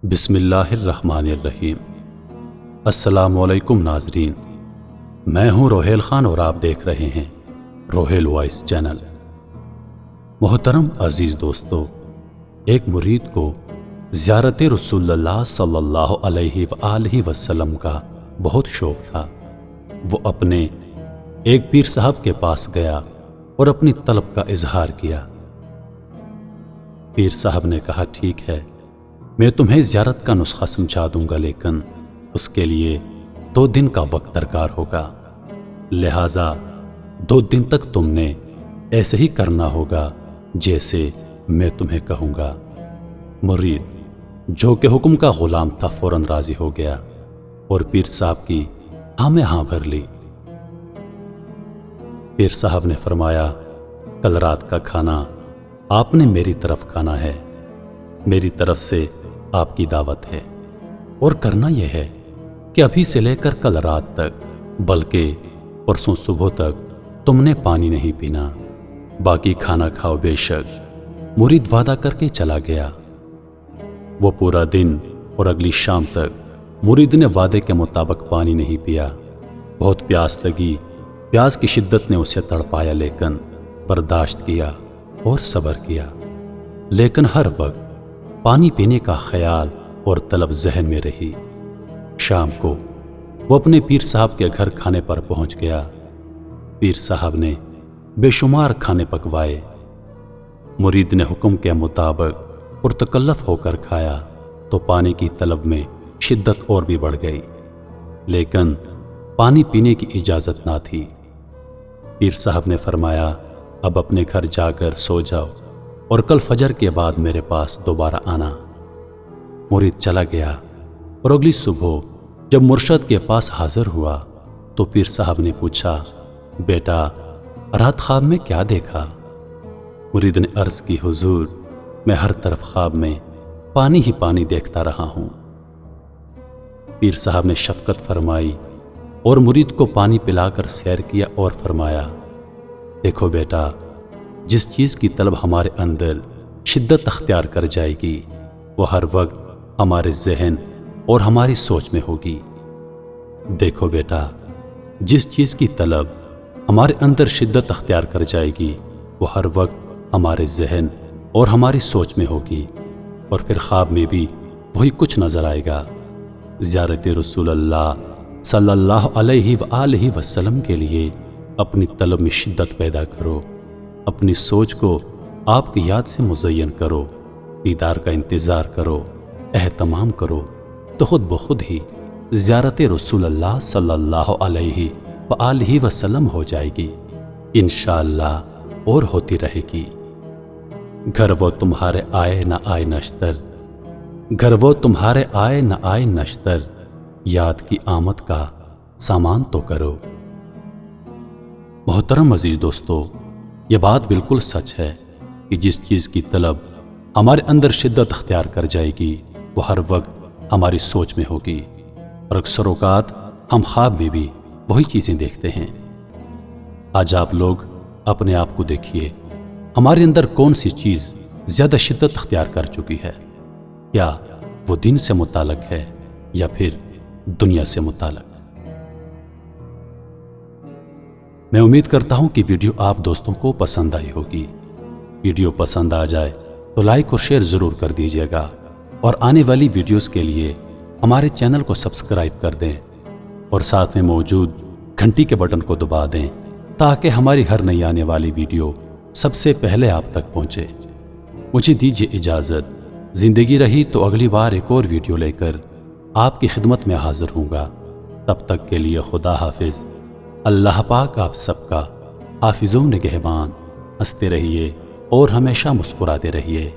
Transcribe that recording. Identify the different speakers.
Speaker 1: بسم اللہ الرحمن الرحیم۔ السلام علیکم ناظرین، میں ہوں روہیل خان اور آپ دیکھ رہے ہیں روہیل وائس چینل۔ محترم عزیز دوستو، ایک مرید کو زیارت رسول اللہ صلی اللہ علیہ وآلہ وسلم کا بہت شوق تھا۔ وہ اپنے ایک پیر صاحب کے پاس گیا اور اپنی طلب کا اظہار کیا۔ پیر صاحب نے کہا، ٹھیک ہے، میں تمہیں زیارت کا نسخہ سمجھا دوں گا، لیکن اس کے لیے 2 دن کا وقت درکار ہوگا، لہذا 2 دن تک تم نے ایسے ہی کرنا ہوگا جیسے میں تمہیں کہوں گا۔ مرید جو کہ حکم کا غلام تھا فوراً راضی ہو گیا اور پیر صاحب کی ہاں میں ہاں بھر لی۔ پیر صاحب نے فرمایا، کل رات کا کھانا آپ نے میری طرف کھانا ہے، میری طرف سے آپ کی دعوت ہے، اور کرنا یہ ہے کہ ابھی سے لے کر کل رات تک بلکہ پرسوں صبح تک تم نے پانی نہیں پینا، باقی کھانا کھاؤ بے شک۔ مرید وعدہ کر کے چلا گیا۔ وہ پورا دن اور اگلی شام تک مرید نے وعدے کے مطابق پانی نہیں پیا۔ بہت پیاس لگی، پیاس کی شدت نے اسے تڑپایا، لیکن برداشت کیا اور صبر کیا۔ لیکن ہر وقت پانی پینے کا خیال اور طلب ذہن میں رہی۔ شام کو وہ اپنے پیر صاحب کے گھر کھانے پر پہنچ گیا۔ پیر صاحب نے بے شمار کھانے پکوائے۔ مرید نے حکم کے مطابق پرتکلف ہو کر کھایا تو پانی کی طلب میں شدت اور بھی بڑھ گئی، لیکن پانی پینے کی اجازت نہ تھی۔ پیر صاحب نے فرمایا، اب اپنے گھر جا کر سو جاؤ اور کل فجر کے بعد میرے پاس دوبارہ آنا۔ مرید چلا گیا اور اگلی صبح جب مرشد کے پاس حاضر ہوا تو پیر صاحب نے پوچھا، بیٹا رات خواب میں کیا دیکھا؟ مرید نے عرض کی، حضور میں ہر طرف خواب میں پانی ہی پانی دیکھتا رہا ہوں۔ پیر صاحب نے شفقت فرمائی اور مرید کو پانی پلا کر سیر کیا اور فرمایا، دیکھو بیٹا، جس چیز کی طلب ہمارے اندر شدت اختیار کر جائے گی وہ ہر وقت ہمارے ذہن اور ہماری سوچ میں ہوگی۔ دیکھو بیٹا، جس چیز کی طلب ہمارے اندر شدت اختیار کر جائے گی وہ ہر وقت ہمارے ذہن اور ہماری سوچ میں ہوگی، اور پھر خواب میں بھی وہی کچھ نظر آئے گا۔ زیارت رسول اللہ صلی اللہ علیہ وآلہ وسلم کے لیے اپنی طلب میں شدت پیدا کرو، اپنی سوچ کو آپ کی یاد سے مزین کرو، دیدار کا انتظار کرو، اہتمام کرو، تو خود بخود ہی زیارت رسول اللہ صلی اللہ علیہ وآلہ وسلم ہو جائے گی انشاءاللہ، اور ہوتی رہے گی۔ گھر وہ تمہارے آئے نہ آئے نشتر، گھر وہ تمہارے آئے نہ آئے نشتر، یاد کی آمد کا سامان تو کرو۔ محترم عزیز دوستو، یہ بات بالکل سچ ہے کہ جس چیز کی طلب ہمارے اندر شدت اختیار کر جائے گی وہ ہر وقت ہماری سوچ میں ہوگی، اور اکثر اوقات ہم خواب میں بھی وہی چیزیں دیکھتے ہیں۔ آج آپ لوگ اپنے آپ کو دیکھیے، ہمارے اندر کون سی چیز زیادہ شدت اختیار کر چکی ہے؟ کیا وہ دین سے متعلق ہے یا پھر دنیا سے متعلق؟ میں امید کرتا ہوں کہ ویڈیو آپ دوستوں کو پسند آئی ہوگی۔ ویڈیو پسند آ جائے تو لائک اور شیئر ضرور کر دیجیے گا، اور آنے والی ویڈیوز کے لیے ہمارے چینل کو سبسکرائب کر دیں اور ساتھ میں موجود گھنٹی کے بٹن کو دبا دیں تاکہ ہماری ہر نئی آنے والی ویڈیو سب سے پہلے آپ تک پہنچے۔ مجھے دیجیے اجازت، زندگی رہی تو اگلی بار ایک اور ویڈیو لے کر آپ کی خدمت میں حاضر ہوں گا۔ تب تک کے لیے خدا حافظ۔ اللہ پاک آپ سب کا حافظ و نگہبان۔ ہنستے رہیے اور ہمیشہ مسکراتے رہیے۔